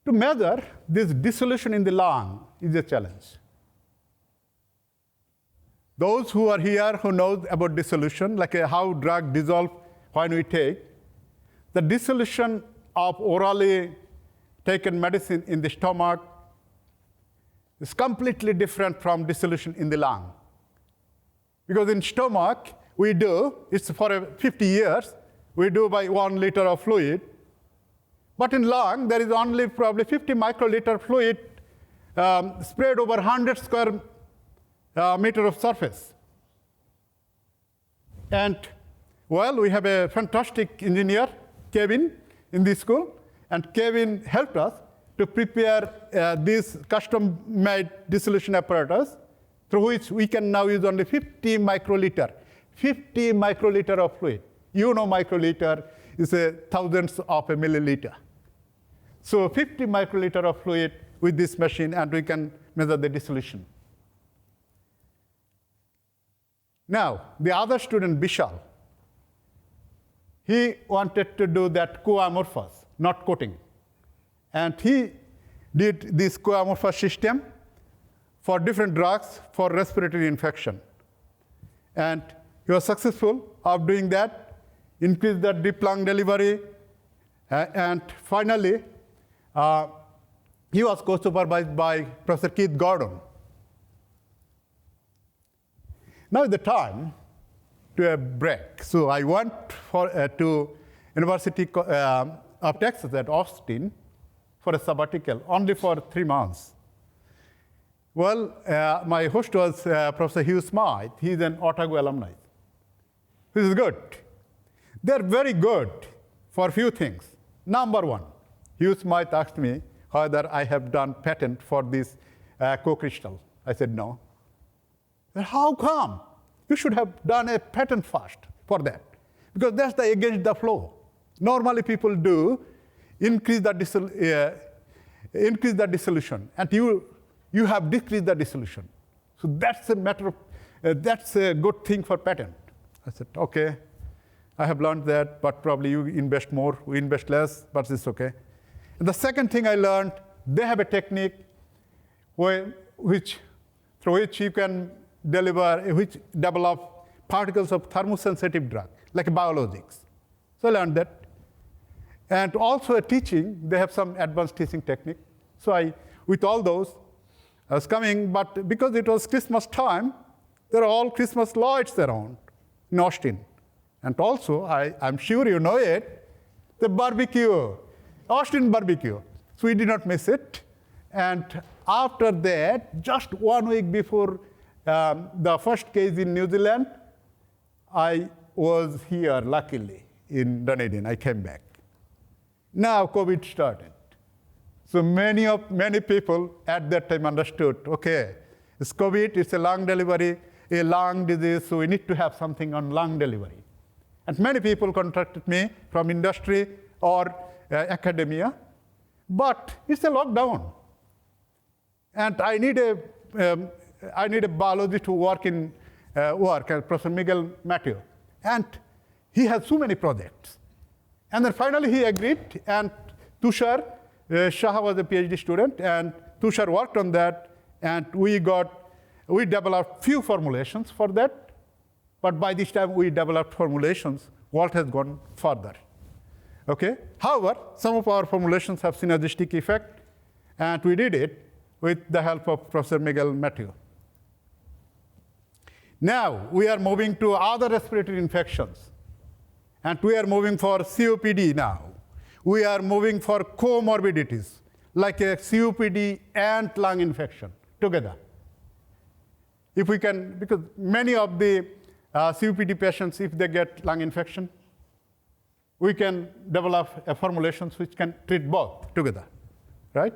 To measure this dissolution in the lung is a challenge. Those who are here who know about dissolution, like how drug dissolve when we take, the dissolution of orally taken medicine in the stomach is completely different from dissolution in the lung. Because in stomach, we do, it's for 50 years, we do by 1 liter of fluid. But in lung, there is only probably 50 microliter fluid spread over 100 square meter of surface. And, well, we have a fantastic engineer, Kevin, in this school. And Kevin helped us to prepare this custom-made dissolution apparatus through which we can now use only 50 microliter of fluid. You know microliter is a thousandth of a milliliter. So 50 microliter of fluid with this machine, and we can measure the dissolution. Now, the other student, Vishal, he wanted to do that coamorphous, not coating. And he did this coamorphous system for different drugs for respiratory infection. And he was successful of doing that, increased the deep lung delivery, and finally, he was co-supervised by Professor Keith Gordon. Now is the time to a break. So I went to University of Texas at Austin for a sabbatical, only for 3 months. Well, my host was Professor Hugh Smythe. He's an Otago alumni. This is good. They're very good for a few things. Number one, Hugh Smythe asked me whether I have done patent for this co-crystal. I said no. Well, how come? You should have done a patent first for that, because that's against the flow. Normally people do increase the dissolution, and you have decreased the dissolution. So that's a matter of, that's a good thing for patent. I said, okay, I have learned that, but probably you invest more, we invest less, but it's okay. And the second thing I learned, they have a technique through which you can develop particles of thermosensitive drug, like biologics. So I learned that. And also a teaching, they have some advanced teaching technique. So with all those, I was coming, but because it was Christmas time, there are all Christmas lights around in Austin. And also, I'm sure you know it, the barbecue, Austin barbecue. So we did not miss it. And after that, just 1 week before the first case in New Zealand, I was here, luckily, in Dunedin. I came back. Now COVID started. So many people at that time understood, okay, it's COVID, it's a lung delivery, a lung disease, so we need to have something on lung delivery. And many people contacted me from industry or academia, but it's a lockdown. And I need a biologist to work in Professor Miguel Matthew. And he has so many projects. And then finally he agreed, and Tushar Shah was a PhD student, and Tushar worked on that, and we developed few formulations for that. But by this time we developed formulations, Walt has gone further. Okay? However, some of our formulations have synergistic effect, and we did it with the help of Professor Miguel Matthew. Now we are moving to other respiratory infections. And we are moving for COPD now. We are moving for comorbidities, like a COPD and lung infection together. If we can, because many of the COPD patients, if they get lung infection, we can develop a formulations which can treat both together, right?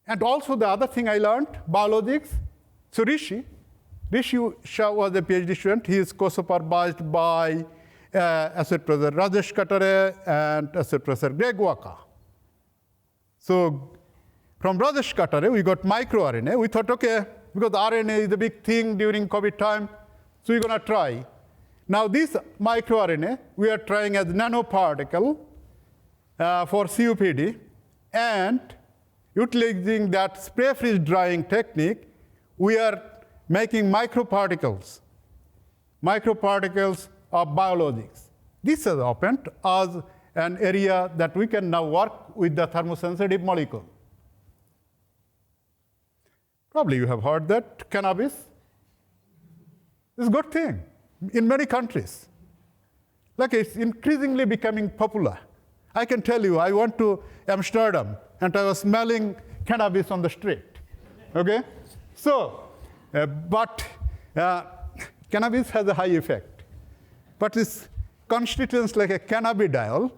And also the other thing I learned, biologics. So Rishi Shah was a PhD student. He is co-supervised by Associate Professor Rajesh Katare and Associate Professor Greg Waka. So from Rajesh Katare, we got microRNA. We thought, okay, because RNA is the big thing during COVID time, so we're going to try. Now this microRNA, we are trying as nanoparticle for COPD, and utilizing that spray freeze drying technique, we are making microparticles of biologics. This has opened as an area that we can now work with the thermosensitive molecule. Probably you have heard that cannabis is a good thing in many countries. Like it's increasingly becoming popular. I can tell you, I went to Amsterdam and I was smelling cannabis on the street, okay? So, cannabis has a high effect. But its constituents like a cannabidiol,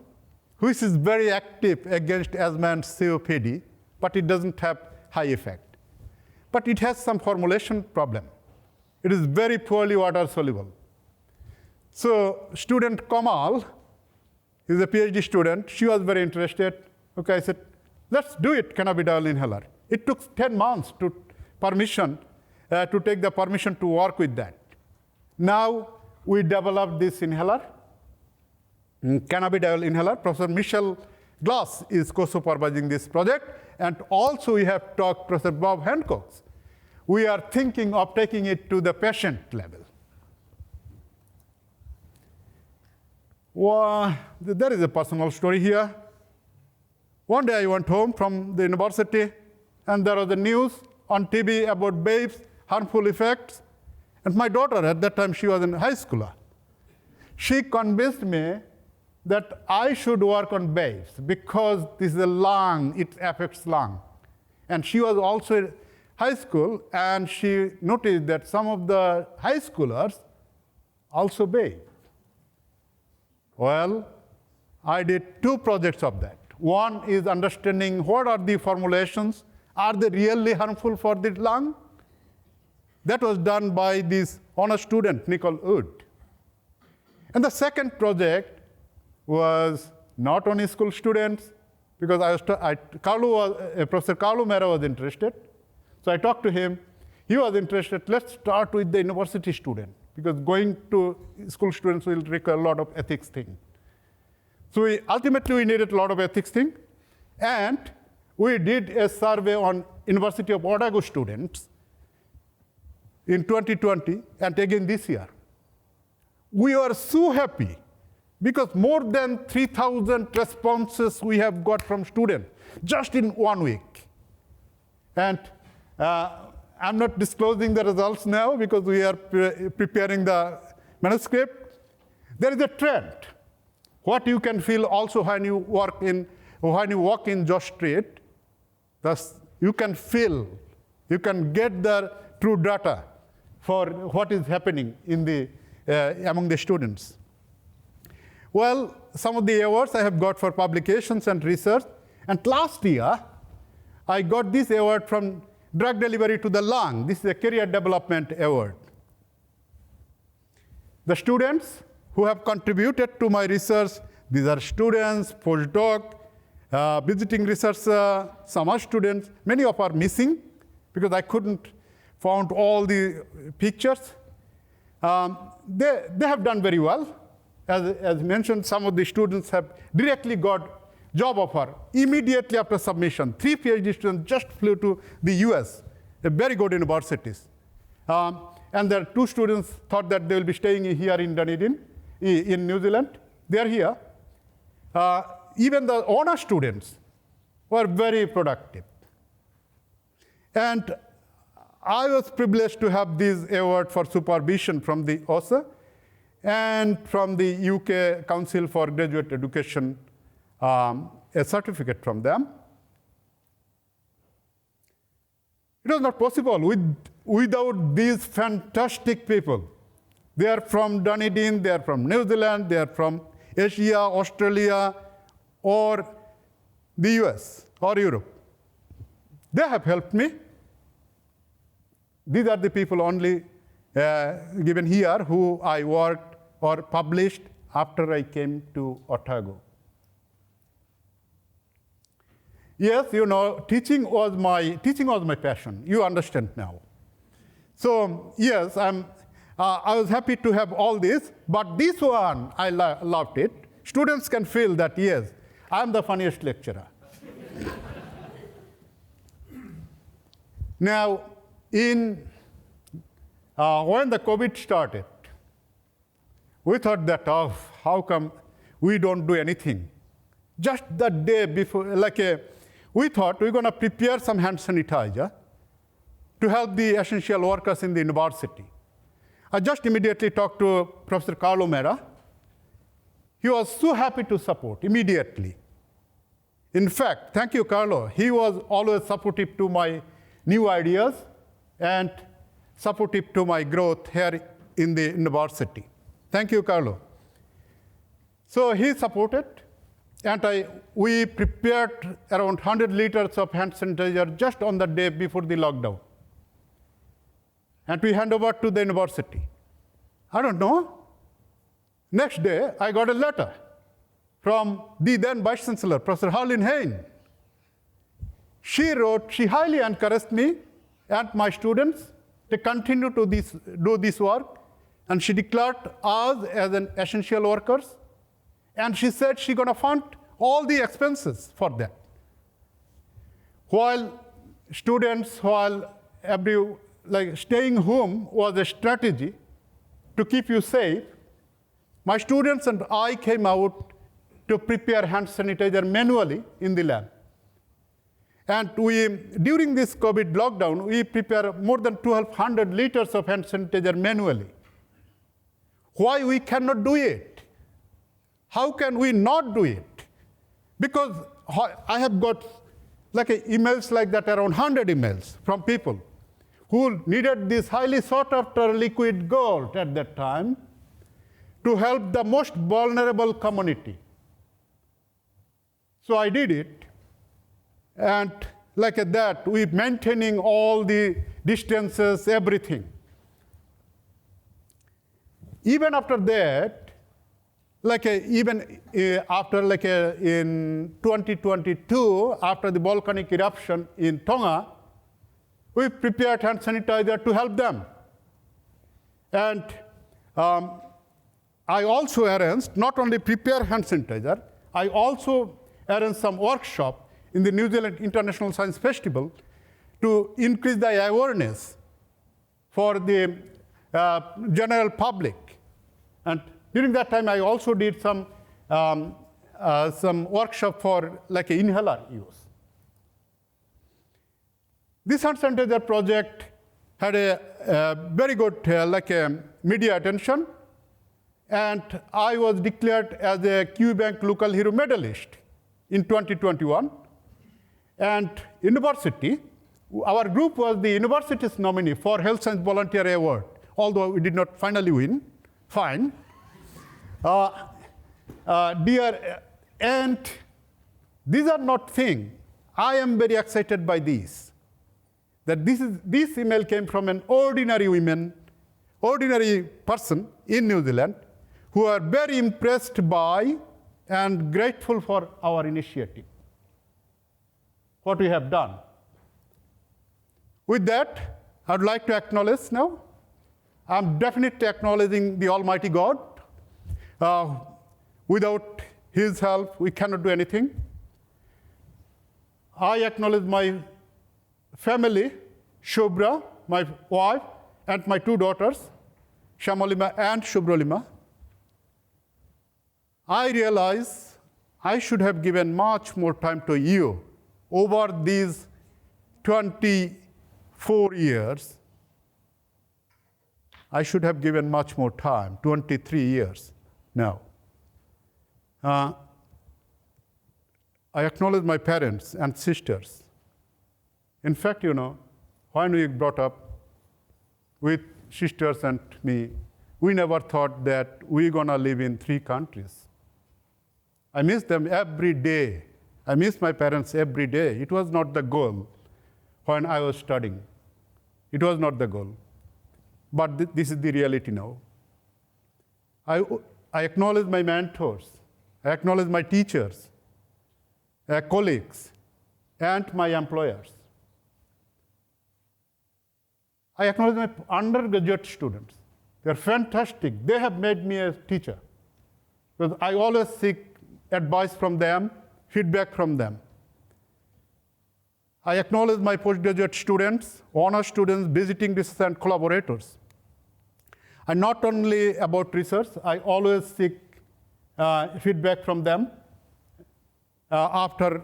which is very active against asthma and COPD, but it doesn't have high effect. But it has some formulation problem. It is very poorly water soluble. So student Kamal is a PhD student. She was very interested. Okay, I said, let's do it, cannabidiol inhaler. It took 10 months to take the permission to work with that. Now we developed this inhaler, cannabidiol inhaler. Professor Michel Glass is co-supervising this project. And also we have talked Professor Bob Hancock. We are thinking of taking it to the patient level. Well, there is a personal story here. One day I went home from the university, and there was the news on TV about babes, harmful effects. And my daughter, at that time, she was in high school. She convinced me that I should work on babes because this is a lung, it affects lung. And she was also in high school, and she noticed that some of the high schoolers also bathe. Well, I did 2 projects of that. One is understanding what are the formulations. Are they really harmful for the lung? That was done by this honor student, Nicole Wood. And the second project was not only school students, because Professor Carlo Mera was interested. So I talked to him. He was interested. Let's start with the university student, because going to school students will require a lot of ethics thing. So ultimately, we needed a lot of ethics thing. And we did a survey on University of Otago students in 2020, and again this year. We are so happy because more than 3,000 responses we have got from students just in 1 week. And I'm not disclosing the results now because we are preparing the manuscript. There is a trend. What you can feel also when you walk in Josh Street, thus you can feel, you can get the true data for what is happening in the among the students. Well, some of the awards I have got for publications and research. And last year, I got this award from Drug Delivery to the Lung. This is a Career Development Award. The students who have contributed to my research, these are students, postdoc, visiting researchers, summer students. Many of are missing because I couldn't find all the pictures. They have done very well. As mentioned, some of the students have directly got job offer immediately after submission. 3 PhD students just flew to the US, a very good universities. And there are 2 students thought that they will be staying here in Dunedin, in New Zealand. They are here. Even the honor students were very productive. And I was privileged to have this award for supervision from the OSA and from the UK Council for Graduate Education, a certificate from them. It was not possible without these fantastic people. They are from Dunedin, they are from New Zealand, they are from Asia, Australia, or the US or Europe. They have helped me. These are the people only given here who I worked or published after I came to Otago. Yes, you know, teaching was my passion. You understand now. So yes, I was happy to have all this, but this one, I loved it. Students can feel that, yes, I'm the funniest lecturer. Now, when the COVID started, we thought that, oh, how come we don't do anything? Just the day before, we thought we're going to prepare some hand sanitizer to help the essential workers in the university. I just immediately talked to Professor Carlo Mera. He was so happy to support immediately. In fact, thank you, Carlo. He was always supportive to my new ideas and supportive to my growth here in the university. Thank you, Carlo. So he supported, and we prepared around 100 liters of hand sanitizer just on the day before the lockdown. And we hand over to the university. I don't know. Next day, I got a letter from the then Vice Chancellor, Professor Harlin Hain. She wrote, she highly encouraged me and my students to continue to do this work, and she declared us as an essential workers, and she said she's going to fund all the expenses for that. While staying home was a strategy to keep you safe, my students and I came out to prepare hand sanitizer manually in the lab. And during this COVID lockdown, we prepared more than 1,200 liters of hand sanitizer manually. Why we cannot do it? How can we not do it? Because I have got emails like that, around 100 emails from people who needed this highly sought after liquid gold at that time to help the most vulnerable community. So I did it. And like that, we maintaining all the distances, everything. Even after that, in 2022, after the volcanic eruption in Tonga, we prepared hand sanitizer to help them. And I also arranged, not only prepare hand sanitizer, I also arranged some workshop in the New Zealand International Science Festival to increase the awareness for the general public. And during that time, I also did some workshop for inhaler use. This hand sanitizer project had a very good media attention, and I was declared as a QBank Local Hero Medalist in 2021. And university, our group was the university's nominee for Health Science Volunteer Award, although we did not finally win. Fine. And these are not things. I am very excited by these. That this email came from an ordinary person in New Zealand who are very impressed by and grateful for our initiative, what we have done. With that, I'd like to acknowledge now. I'm definitely acknowledging the Almighty God. Without His help, we cannot do anything. I acknowledge my family, Shubra, my wife, and my two daughters, Shyamalima and Shubralima. I realize I should have given much more time to you over these 24 years I should have given much more time, 23 years now. I acknowledge my parents and sisters. In fact, when we brought up with sisters and me, we never thought that we're going to live in 3 countries. I miss them every day. I miss my parents every day. It was not the goal when I was studying. It was not the goal. But this is the reality now. I acknowledge my mentors. I acknowledge my teachers, colleagues, and my employers. I acknowledge my undergraduate students. They're fantastic. They have made me a teacher. Because I always seek advice from them, feedback from them. I acknowledge my postgraduate students, honor students, visiting research and collaborators. And not only about research, I always seek feedback from them after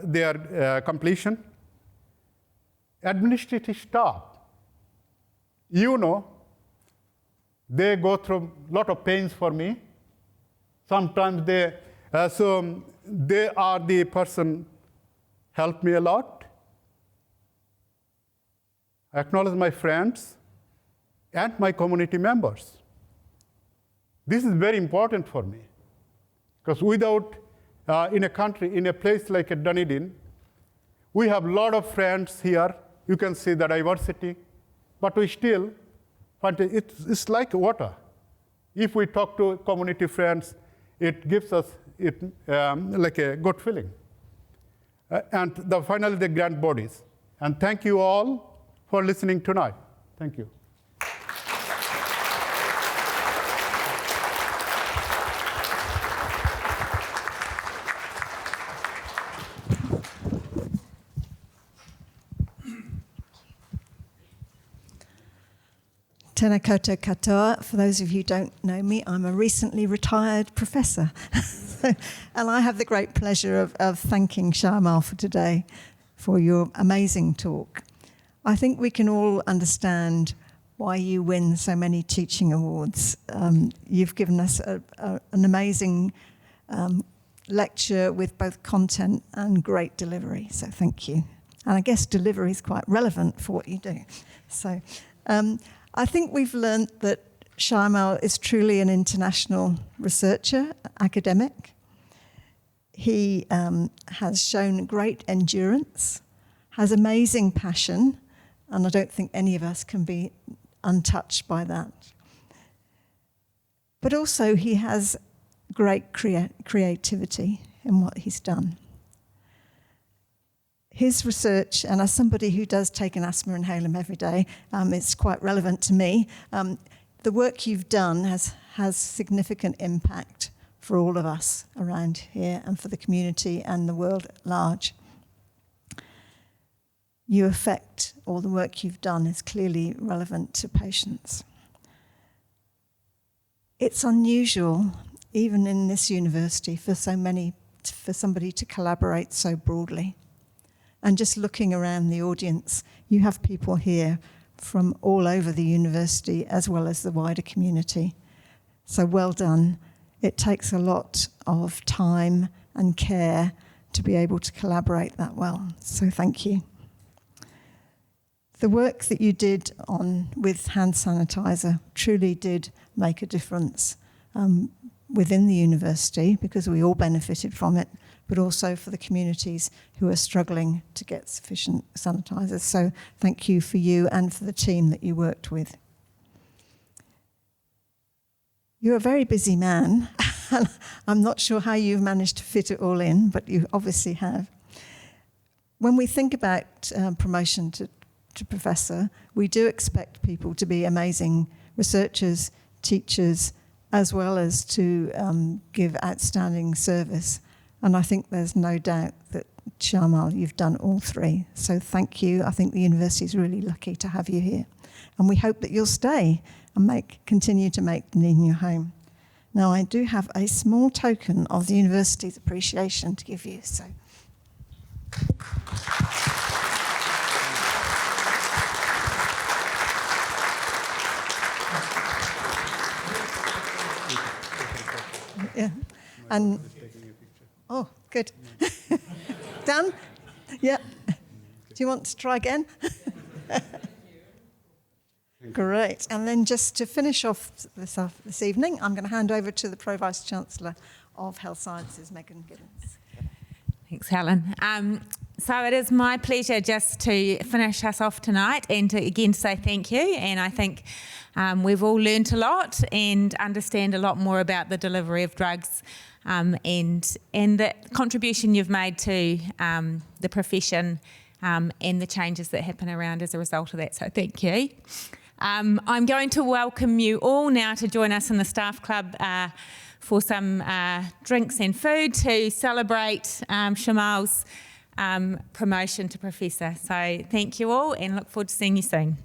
their completion. Administrative staff, they go through a lot of pains for me. Sometimes they are the person help me a lot. I acknowledge my friends and my community members. This is very important for me, because without, in a country, in a place like Dunedin, we have a lot of friends here. You can see the diversity, but we still find it's like water. If we talk to community friends, it gives us like a good feeling. And finally, the grant bodies. And thank you all for listening tonight. Thank you. Tēnā koutou katoa. For those of you who don't know me, I'm a recently retired professor. And I have the great pleasure of thanking Shyamal for today for your amazing talk. I think we can all understand why you win so many teaching awards. You've given us an amazing lecture with both content and great delivery, so thank you. And I guess delivery is quite relevant for what you do. So I think we've learned that Shyamal is truly an international researcher, academic. He has shown great endurance, has amazing passion, and I don't think any of us can be untouched by that. But also he has great creativity in what he's done. His research, and as somebody who does take an asthma inhaler every day, it's quite relevant to me. The work you've done has significant impact for all of us around here and for the community and the world at large. You affect, or the work you've done is clearly relevant to patients. It's unusual, even in this university, for somebody to collaborate so broadly. And just looking around the audience, you have people here from all over the university as well as the wider community. So well done. It takes a lot of time and care to be able to collaborate that well. So thank you. The work that you did with hand sanitizer truly did make a difference within the university, because we all benefited from it, but also for the communities who are struggling to get sufficient sanitizers. So thank you for you and for the team that you worked with. You're a very busy man. I'm not sure how you've managed to fit it all in, but you obviously have. When we think about promotion to professor, we do expect people to be amazing researchers, teachers, as well as to give outstanding service. And I think there's no doubt that, Shyamal, you've done all three. So thank you. I think the university is really lucky to have you here. And we hope that you'll stay and continue to make Dunedin your home. Now, I do have a small token of the university's appreciation to give you. So. Yeah. And oh, good. Done? Yeah. Do you want to try again? Great. And then just to finish off this evening, I'm going to hand over to the Pro Vice Chancellor of Health Sciences, Megan Giddens. Thanks, Helen. So it is my pleasure just to finish us off tonight and to again say thank you. And I think we've all learnt a lot and understand a lot more about the delivery of drugs and the contribution you've made to the profession and the changes that happen around as a result of that. So thank you. I'm going to welcome you all now to join us in the staff club for some drinks and food to celebrate Shyamal's promotion to Professor. So thank you all and look forward to seeing you soon.